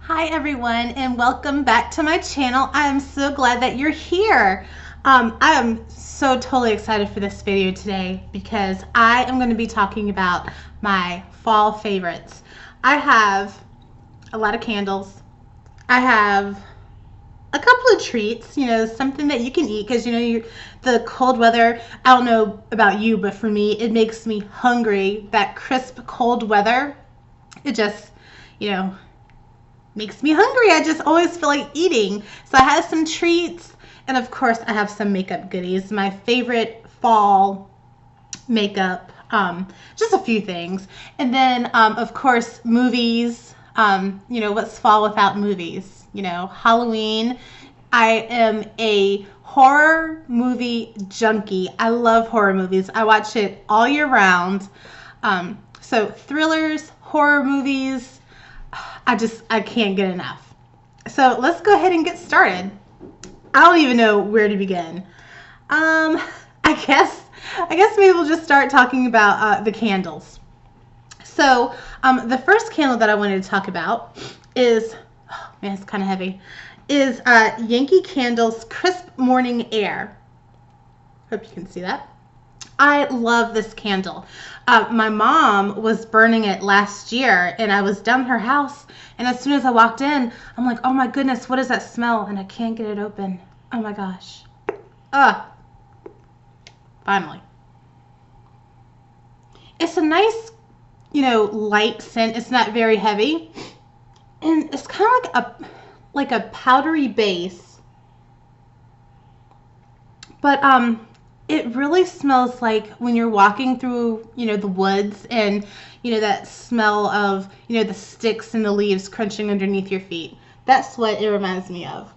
Hi everyone, and welcome back to my channel. I am so glad that you're here. I am so totally excited for this video today because I am going to be talking about my fall favorites. I have a lot of candles. I have a couple of treats, something that you can eat because the cold weather, I don't know about you, but for me it makes me hungry. That crisp cold weather, it just makes me hungry. I just always feel like eating. So I have some treats, and of course I have some makeup goodies. My favorite fall makeup, just a few things. And then of course movies. What's fall without movies? Halloween. I am a horror movie junkie. I love horror movies. I watch it all year round. So thrillers, horror movies, I can't get enough. So let's go ahead and get started. I don't even know where to begin. I guess maybe we'll just start talking about the candles. So the first candle that I wanted to talk about is, oh man, it's kind of heavy, is Yankee Candle's Crisp Morning Air. Hope you can see that. I love this candle. My mom was burning it last year, and I was down her house, and as soon as I walked in, I'm like, oh my goodness, what is that smell? And I can't get it open. Oh my gosh. Finally. It's a nice, light scent. It's not very heavy, and it's kind of like a powdery base, but it really smells like when you're walking through, the woods, and, that smell of, the sticks and the leaves crunching underneath your feet. That's what it reminds me of.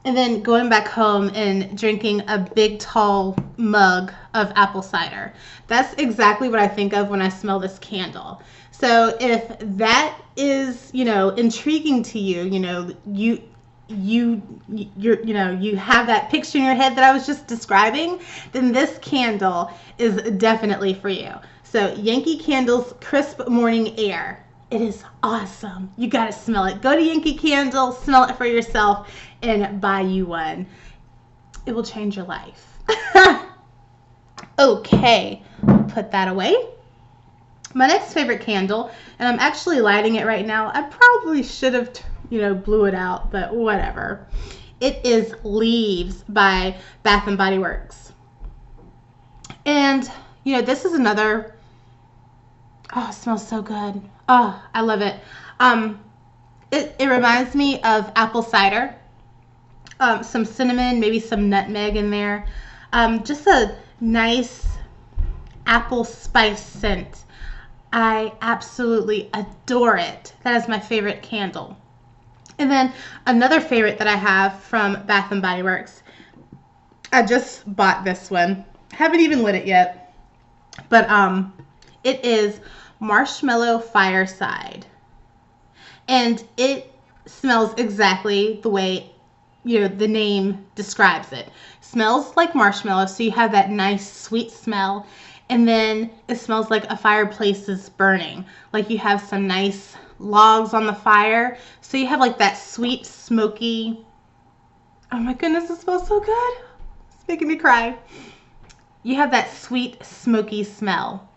And then going back home and drinking a big, tall mug of apple cider. That's exactly what I think of when I smell this candle. So if that is, intriguing to you, you have that picture in your head that I was just describing, then this candle is definitely for you. So Yankee Candle's Crisp Morning Air. It is awesome. You gotta smell it. Go to Yankee Candle, smell it for yourself, and buy you one. It will change your life. Okay, put that away. My next favorite candle, and I'm actually lighting it right now. I probably should have blew it out, but whatever. It is Leaves by Bath and Body Works. And, this is another, oh, it smells so good. Oh, I love it. It reminds me of apple cider, some cinnamon, maybe some nutmeg in there. Just a nice apple spice scent. I absolutely adore it. That is my favorite candle. And then another favorite that I have from Bath and Body Works, I just bought this one. Haven't even lit it yet. But it is Marshmallow Fireside. And it smells exactly the way, the name describes it. Smells like marshmallow, so you have that nice sweet smell. And then it smells like a fireplace is burning. Like you have some nice logs on the fire, so you have like that sweet smoky, oh my goodness, it smells so good, it's making me cry. You have that sweet smoky smell.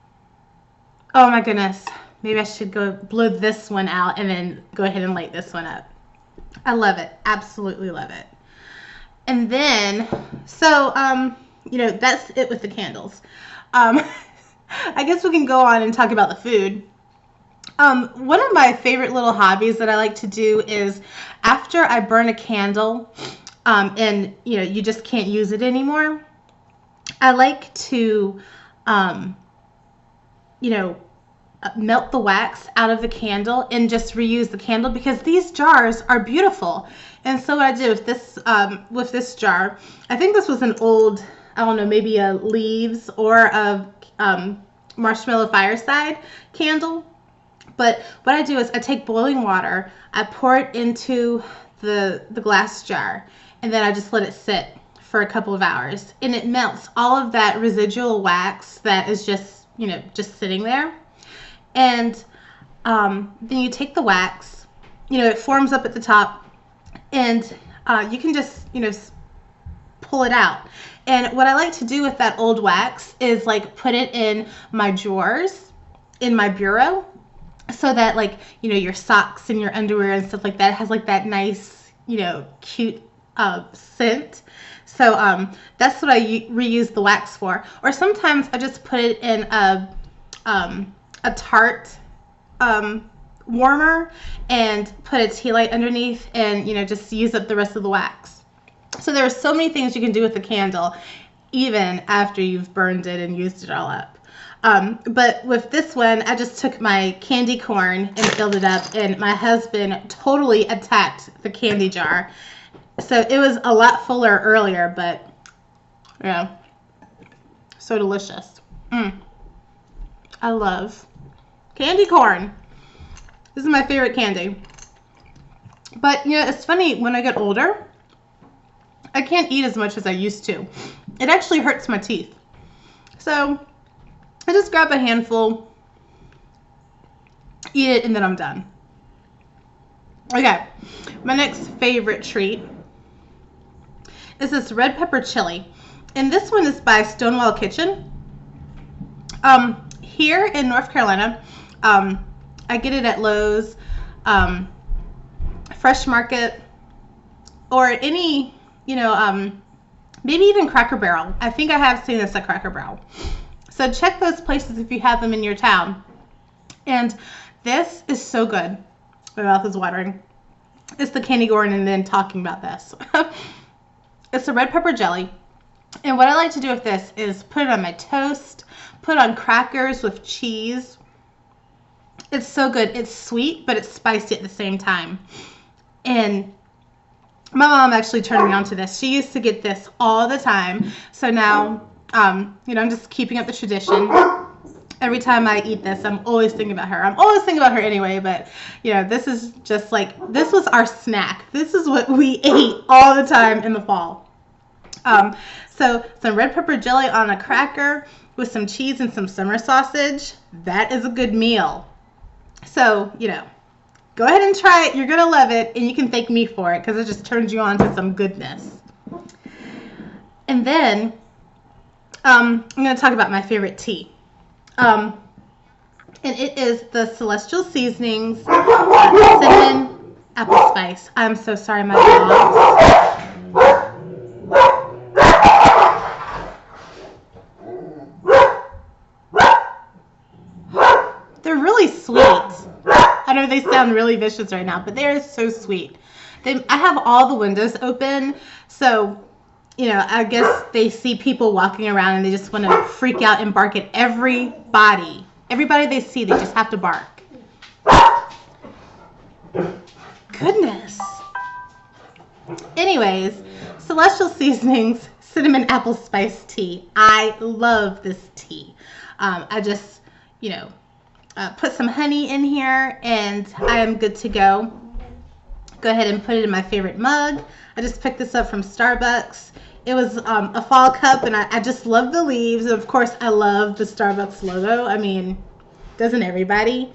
Oh my goodness, maybe I should go blow this one out and then go ahead and light this one up. I love it, absolutely love it. And then so that's it with the candles. I guess we can go on and talk about the food. One of my favorite little hobbies that I like to do is after I burn a candle, and you just can't use it anymore, I like to, melt the wax out of the candle and just reuse the candle because these jars are beautiful. And so what I did with this jar, I think this was an old, I don't know, maybe a Leaves or a Marshmallow Fireside candle. But what I do is I take boiling water, I pour it into the glass jar, and then I just let it sit for a couple of hours. And it melts all of that residual wax that is just sitting there. And then you take the wax it forms up at the top, and you can just, pull it out. And what I like to do with that old wax is like put it in my drawers in my bureau, so that like, your socks and your underwear and stuff like that has like that nice, cute scent. So that's what I reuse the wax for. Or sometimes I just put it in a Tarte warmer and put a tea light underneath, and just use up the rest of the wax. So there are so many things you can do with the candle, even after you've burned it and used it all up. But with this one, I just took my candy corn and filled it up, and my husband totally attacked the candy jar. So it was a lot fuller earlier, but so delicious. I love candy corn. This is my favorite candy. But it's funny, when I get older, I can't eat as much as I used to. It actually hurts my teeth. So I just grab a handful, eat it, and then I'm done. Okay, my next favorite treat is this red pepper chili. And this one is by Stonewall Kitchen. Here in North Carolina, I get it at Lowe's, Fresh Market, or any, maybe even Cracker Barrel. I think I have seen this at Cracker Barrel. So check those places if you have them in your town. And this is so good. My mouth is watering. It's the candy corn and then talking about this. It's a red pepper jelly. And what I like to do with this is put it on my toast, put on crackers with cheese. It's so good. It's sweet, but it's spicy at the same time. And my mom actually turned me on to this. She used to get this all the time. So now, I'm just keeping up the tradition. Every time I eat this, I'm always thinking about her. I'm always thinking about her anyway, but, this is just like, this was our snack. This is what we ate all the time in the fall. So some red pepper jelly on a cracker with some cheese and some summer sausage. That is a good meal. So, go ahead and try it. You're going to love it, and you can thank me for it because it just turns you on to some goodness. And then I'm going to talk about my favorite tea. And it is the Celestial Seasonings Cinnamon Apple Spice. I'm so sorry, my dogs. They're really sweet. I know they sound really vicious right now, but they're so sweet. I have all the windows open, so, I guess they see people walking around and they just want to freak out and bark at everybody. Everybody they see, they just have to bark. Goodness. Anyways, Celestial Seasonings Cinnamon Apple Spice Tea. I love this tea. I just, put some honey in here, and I am good to go. Go ahead and put it in my favorite mug. I just picked this up from Starbucks. It was a fall cup, and I just love the leaves. Of course, I love the Starbucks logo. I mean, doesn't everybody?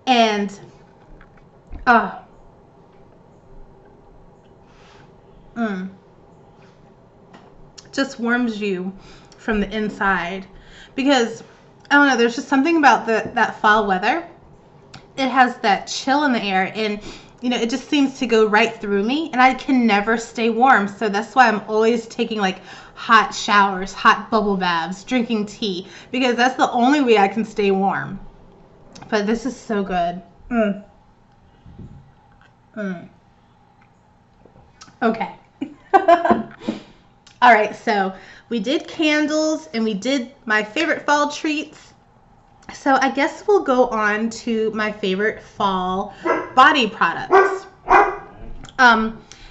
And, just warms you from the inside. Because, I don't know, there's just something about that fall weather. It has that chill in the air, and it just seems to go right through me, and I can never stay warm. So that's why I'm always taking like hot showers, hot bubble baths, drinking tea, because that's the only way I can stay warm. But this is so good. Okay. All right, so we did candles and we did my favorite fall treats. So I guess we'll go on to my favorite fall body products.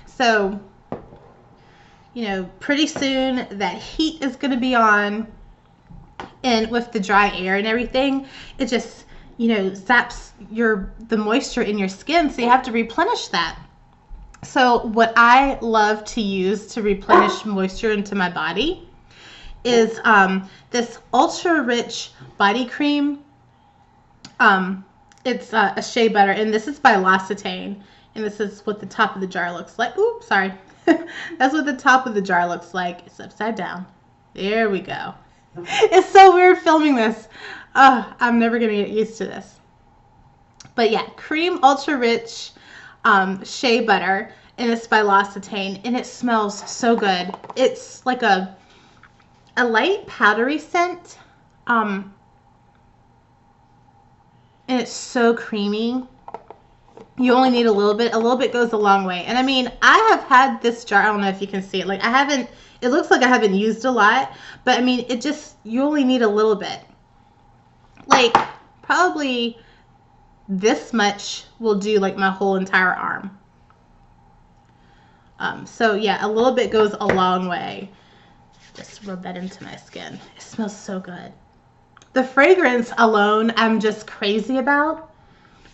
So, pretty soon that heat is going to be on, and with the dry air and everything, it just, zaps the moisture in your skin, so you have to replenish that. So what I love to use to replenish moisture into my body is this ultra rich body cream. It's a shea butter, and this is by L'Occitane, and this is what the top of the jar looks like. Oops, sorry. That's what the top of the jar looks like. It's upside down. There we go. It's so weird filming this. I'm never going to get used to this. But yeah, cream ultra rich shea butter, and it's by L'Occitane, and it smells so good. It's like a light powdery scent. And it's so creamy. You only need a little bit. A little bit goes a long way. And I mean, I have had this jar. I don't know if you can see it. Like, it looks like I haven't used a lot. But I mean, you only need a little bit. Like, probably this much will do like my whole entire arm. So yeah, a little bit goes a long way. Just rub that into my skin. It smells so good. The fragrance alone, I'm just crazy about,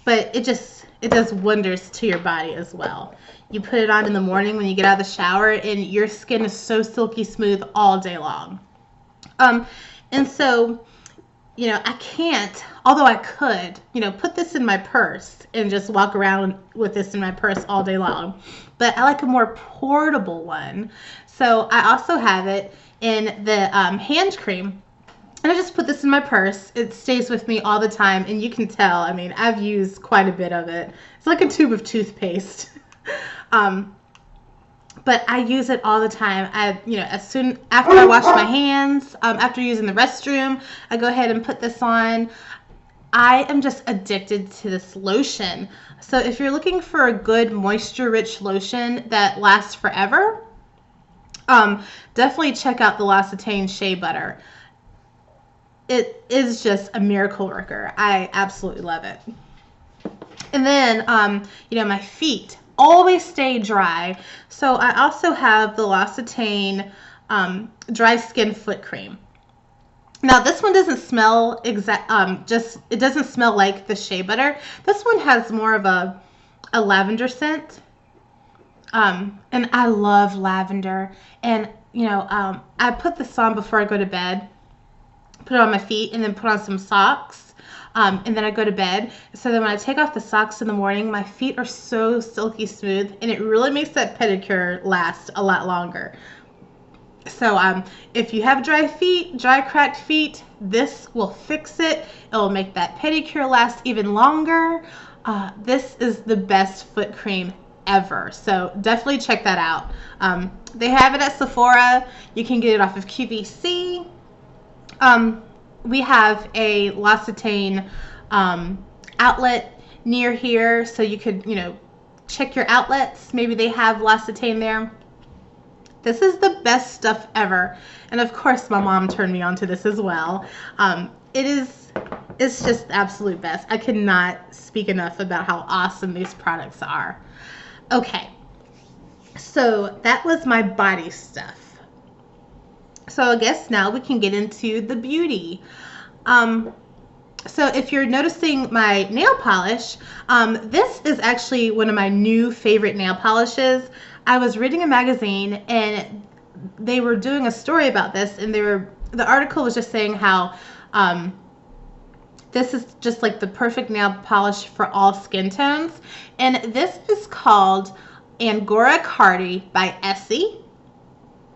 but it does wonders to your body as well. You put it on in the morning when you get out of the shower, and your skin is so silky smooth all day long. And so, you know, I can't, although I could, you know, put this in my purse and just walk around with this in my purse all day long. But I like a more portable one. So I also have it in the hand cream. And I just put this in my purse. It stays with me all the time, and you can tell, I mean, I've used quite a bit of it. It's like a tube of toothpaste. But I use it all the time. You know, as soon after I wash my hands, after using the restroom, I go ahead and put this on. I am just addicted to this lotion. So if you're looking for a good moisture-rich lotion that lasts forever, definitely check out the L'Occitane Shea Butter. It is just a miracle worker. I absolutely love it. And then, you know, my feet always stay dry. So I also have the L'Occitane Dry Skin Foot Cream. Now, this one doesn't smell it doesn't smell like the shea butter. This one has more of a lavender scent. And I love lavender. And, you know, I put this on before I go to bed. Put it on my feet, and then put on some socks, and then I go to bed. So then when I take off the socks in the morning, my feet are so silky smooth, and it really makes that pedicure last a lot longer. So if you have dry feet, dry cracked feet, this will fix it. It will make that pedicure last even longer. This is the best foot cream ever, so definitely check that out. They have it at Sephora. You can get it off of QVC. We have a L'Occitane outlet near here, so you could, you know, check your outlets. Maybe they have L'Occitane there. This is the best stuff ever. And of course, my mom turned me on to this as well. It's just the absolute best. I cannot speak enough about how awesome these products are. Okay, so that was my body stuff. So I guess now we can get into the beauty. So if you're noticing my nail polish, this is actually one of my new favorite nail polishes. I was reading a magazine, and they were doing a story about this, and the article was just saying how this is just like the perfect nail polish for all skin tones. And this is called Angora Cardi by Essie.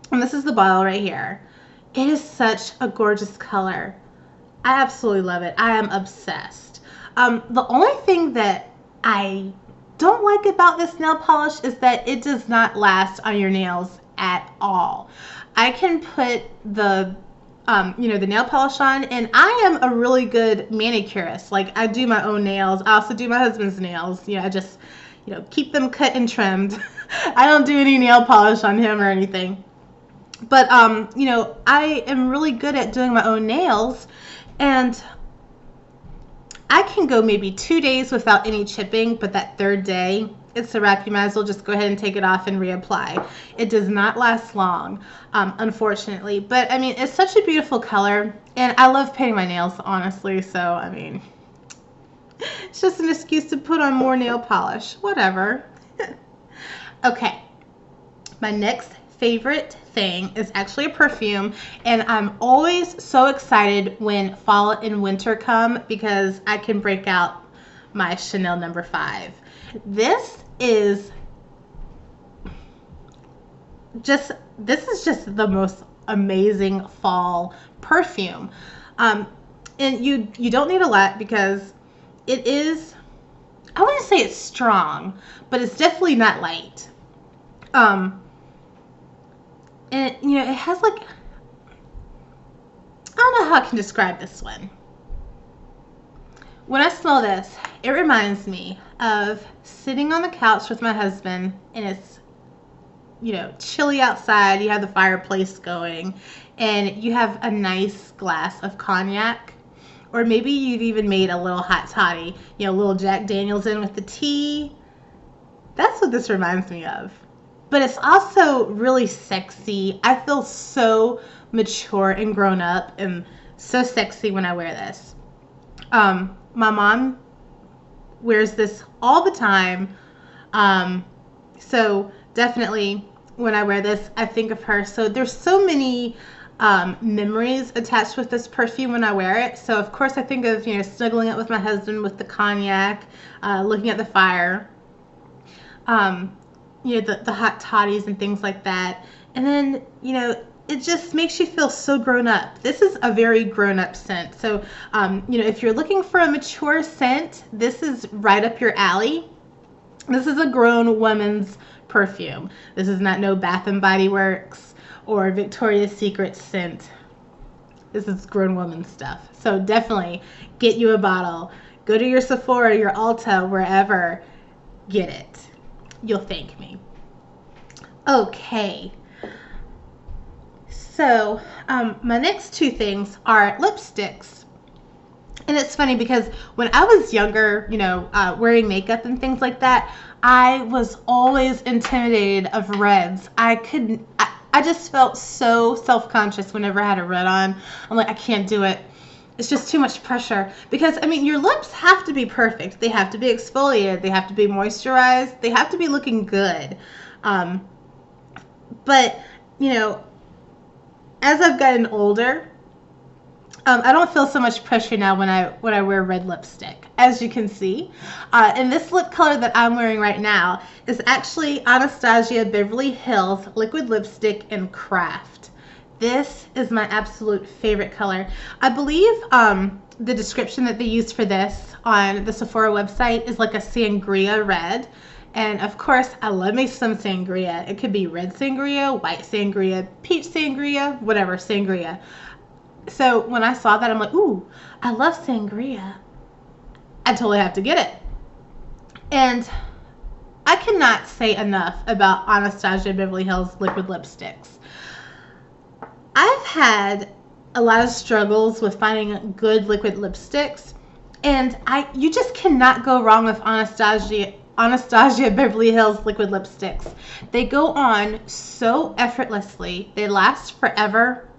And this is the bottle right here. It is such a gorgeous color. I absolutely love it. I am obsessed. The only thing that I don't like about this nail polish is that it does not last on your nails at all. I can put the you know, the nail polish on, and I am a really good manicurist. Like, I do my own nails. I also do my husband's nails. You know, I just, you know, keep them cut and trimmed. I don't do any nail polish on him or anything. But, you know, I am really good at doing my own nails, and I can go maybe 2 days without any chipping, but that third day, it's a wrap. You might as well just go ahead and take it off and reapply. It does not last long, unfortunately. But, I mean, it's such a beautiful color, and I love painting my nails, honestly. So, I mean, it's just an excuse to put on more nail polish. Whatever. Okay. My next favorite thing is actually a perfume, and I'm always so excited when fall and winter come because I can break out my Chanel number 5. This is just the most amazing fall perfume. And you don't need a lot because it is, I wouldn't say it's strong, but it's definitely not light. And it has like, I don't know how I can describe this one. When I smell this, it reminds me of sitting on the couch with my husband, and it's, chilly outside. You have the fireplace going, and you have a nice glass of cognac, or maybe you've even made a little hot toddy, a little Jack Daniels in with the tea. That's what this reminds me of. But it's also really sexy. I feel so mature and grown up and so sexy when I wear this. My mom wears this all the time. So definitely when I wear this, I think of her. So there's so many memories attached with this perfume when I wear it. So of course I think of, snuggling up with my husband with the cognac, looking at the fire, the hot toddies and things like that. And then, it just makes you feel so grown up. This is a very grown up scent. So, if you're looking for a mature scent, this is right up your alley. This is a grown woman's perfume. This is not no Bath and Body Works or Victoria's Secret scent. This is grown woman stuff. So definitely get you a bottle. Go to your Sephora, your Ulta, wherever. Get it. You'll thank me. Okay. So my next two things are lipsticks. And it's funny because when I was younger, wearing makeup and things like that, I was always intimidated of reds. I just felt so self-conscious whenever I had a red on. I'm like, I can't do it. It's just too much pressure. Because, your lips have to be perfect. They have to be exfoliated. They have to be moisturized. They have to be looking good. But, as I've gotten older, I don't feel so much pressure now when I wear red lipstick, as you can see. And this lip color that I'm wearing right now is actually Anastasia Beverly Hills Liquid Lipstick in Craft. This is my absolute favorite color. I believe the description that they used for this on the Sephora website is like a sangria red. And of course, I love me some sangria. It could be red sangria, white sangria, peach sangria, whatever sangria. So when I saw that, I'm like, ooh, I love sangria. I totally have to get it. And I cannot say enough about Anastasia Beverly Hills liquid lipsticks. I've had a lot of struggles with finding good liquid lipsticks, and you just cannot go wrong with Anastasia Beverly Hills liquid lipsticks. They go on so effortlessly. They last forever.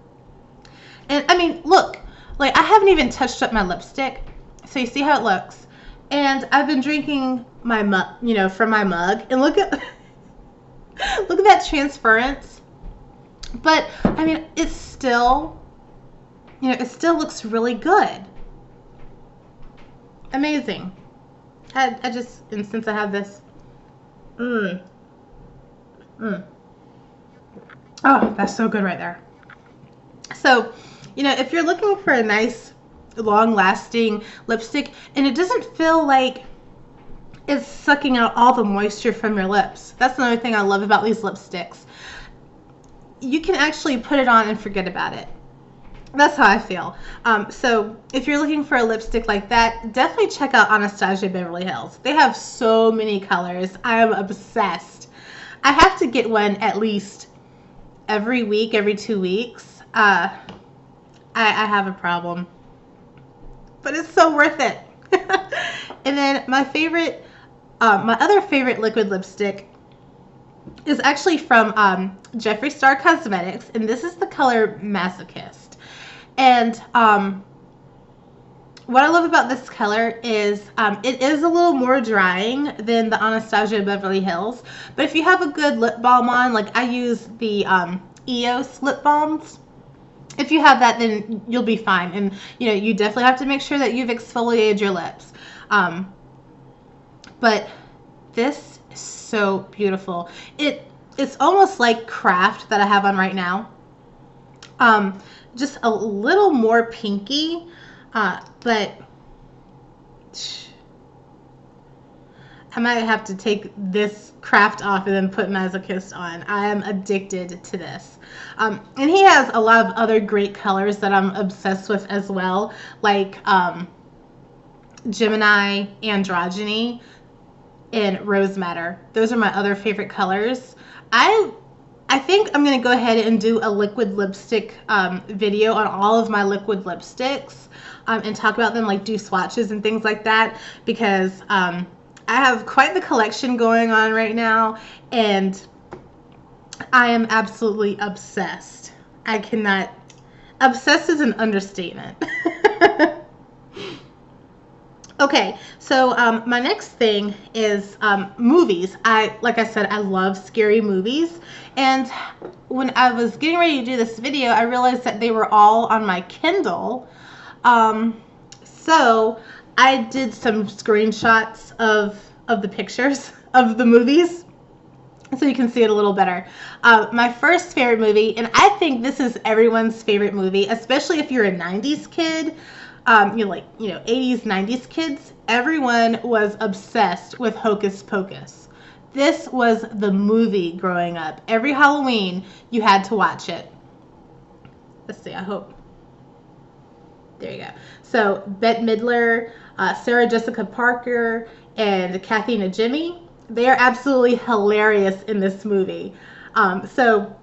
And look, like I haven't even touched up my lipstick. So you see how it looks. And I've been drinking my mug, from my mug, and look at look at that transference. But it's still, it still looks really good. Amazing. And since I have this, oh, that's so good right there. So, if you're looking for a nice, long-lasting lipstick, and it doesn't feel like it's sucking out all the moisture from your lips. That's another thing I love about these lipsticks. You can actually put it on and forget about it. That's how I feel. So if you're looking for a lipstick like that, definitely check out Anastasia Beverly Hills. They have so many colors. I am obsessed. I have to get one at least every week, every 2 weeks. I have a problem, but it's so worth it. And then my other favorite liquid lipstick is actually from Jeffree Star Cosmetics, and this is the color Masochist. And what I love about this color is it is a little more drying than the Anastasia Beverly Hills. But if you have a good lip balm on, like I use the EOS lip balms, if you have that, then you'll be fine. And you definitely have to make sure that you've exfoliated your lips. But this is so beautiful. It's almost like Craft that I have on right now. Just a little more pinky, but I might have to take this Craft off and then put Masochist on. I am addicted to this. And he has a lot of other great colors that I'm obsessed with as well, like Gemini, Androgyny, and Rose Madder. Those are my other favorite colors. I think I'm going to go ahead and do a liquid lipstick video on all of my liquid lipsticks and talk about them, like do swatches and things like that, because I have quite the collection going on right now, and I am absolutely obsessed. I cannot... Obsessed is an understatement. Okay, so my next thing is movies. Like I said, I love scary movies. And when I was getting ready to do this video, I realized that they were all on my Kindle. So I did some screenshots of the pictures of the movies, so you can see it a little better. My first favorite movie, and I think this is everyone's favorite movie, especially if you're a 90s kid, you're like, 80s, 90s kids, everyone was obsessed with Hocus Pocus. This was the movie growing up. Every Halloween, you had to watch it. Let's see, I hope. There you go. So, Bette Midler, Sarah Jessica Parker, and Kathy Najimy, they are absolutely hilarious in this movie. So,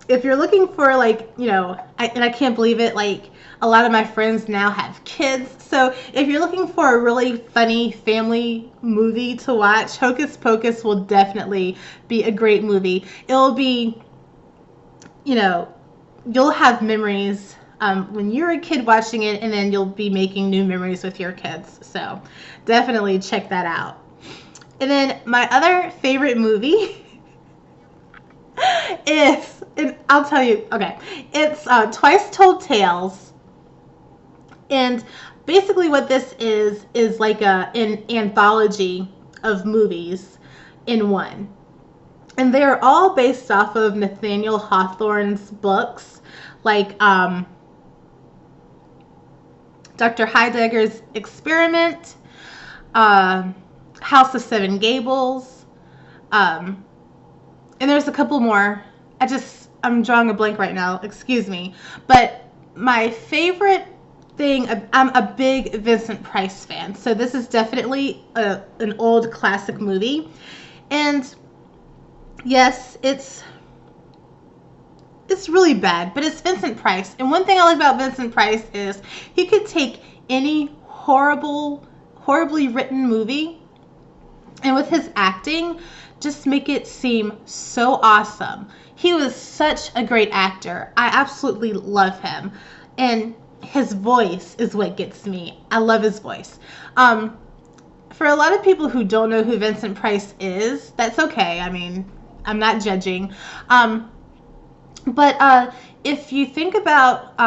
if you're looking for, like, and I can't believe it, like, a lot of my friends now have kids. So if you're looking for a really funny family movie to watch, Hocus Pocus will definitely be a great movie. It'll be, you'll have memories when you're a kid watching it, and then you'll be making new memories with your kids. So definitely check that out. And then my other favorite movie is, and I'll tell you, okay, it's Twice Told Tales. And basically what this is like an anthology of movies in one. And they're all based off of Nathaniel Hawthorne's books, like Dr. Heidegger's Experiment, House of Seven Gables, and there's a couple more. I'm drawing a blank right now, excuse me. But my favorite thing, I'm a big Vincent Price fan, so this is definitely an old classic movie. And yes, it's really bad, but it's Vincent Price. And one thing I like about Vincent Price is he could take any horribly written movie, and with his acting, just make it seem so awesome. He was such a great actor. I absolutely love him. And his voice is what gets me. I love his voice. For a lot of people who don't know who Vincent Price is, that's okay. I mean, I'm not judging. But if you think about,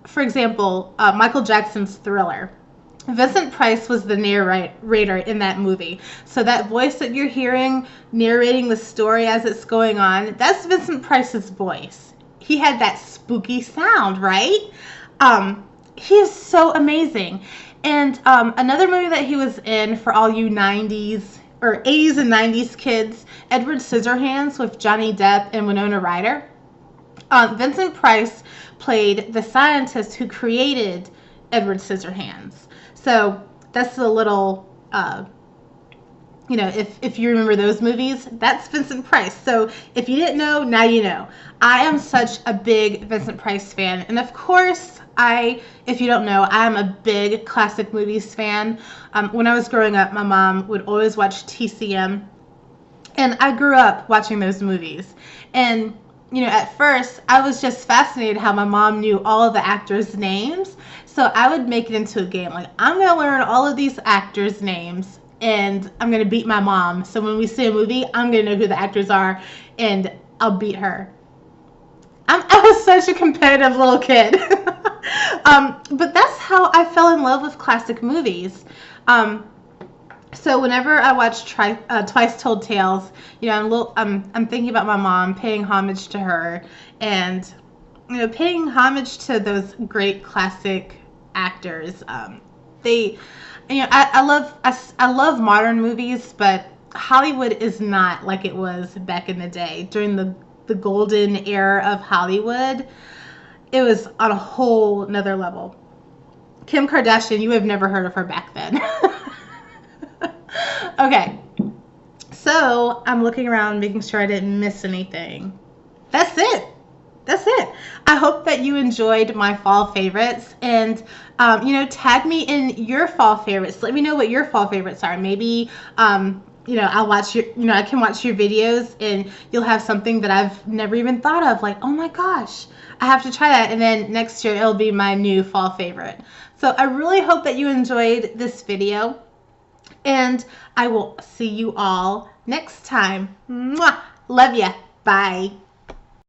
for example, Michael Jackson's Thriller, Vincent Price was the narrator in that movie. So that voice that you're hearing narrating the story as it's going on, that's Vincent Price's voice. He had that spooky sound, right? He is so amazing. And another movie that he was in, for all you 90s or 80s and 90s kids, Edward Scissorhands with Johnny Depp and Winona Ryder. Vincent Price played the scientist who created Edward Scissorhands. So that's a little, if you remember those movies, that's Vincent Price. So if you didn't know, now you know. I am such a big Vincent Price fan. And of course, if you don't know, I am a big classic movies fan. When I was growing up, my mom would always watch TCM. And I grew up watching those movies. And, at first, I was just fascinated how my mom knew all of the actors' names. So I would make it into a game. Like, I'm going to learn all of these actors' names, and I'm going to beat my mom. So when we see a movie, I'm going to know who the actors are, and I'll beat her. I was such a competitive little kid. But that's how I fell in love with classic movies. So whenever I watch Twice Told Tales, you know, I'm thinking about my mom, paying homage to her, and you know, paying homage to those great classic actors. They, you know, I love modern movies, but Hollywood is not like it was back in the day during the golden era of Hollywood. It was on a whole nother level. Kim Kardashian, you have never heard of her back then. Okay, so I'm looking around, making sure I didn't miss anything. That's it. That's it. I hope that you enjoyed my fall favorites, and you know, tag me in your fall favorites. Let me know what your fall favorites are. Maybe you know, I'll watch your, you know, I can watch your videos, and you'll have something that I've never even thought of, like, oh my gosh, I have to try that, and then next year it'll be my new fall favorite. So I really hope that you enjoyed this video, and I will see you all next time. Mwah! Love ya. Bye.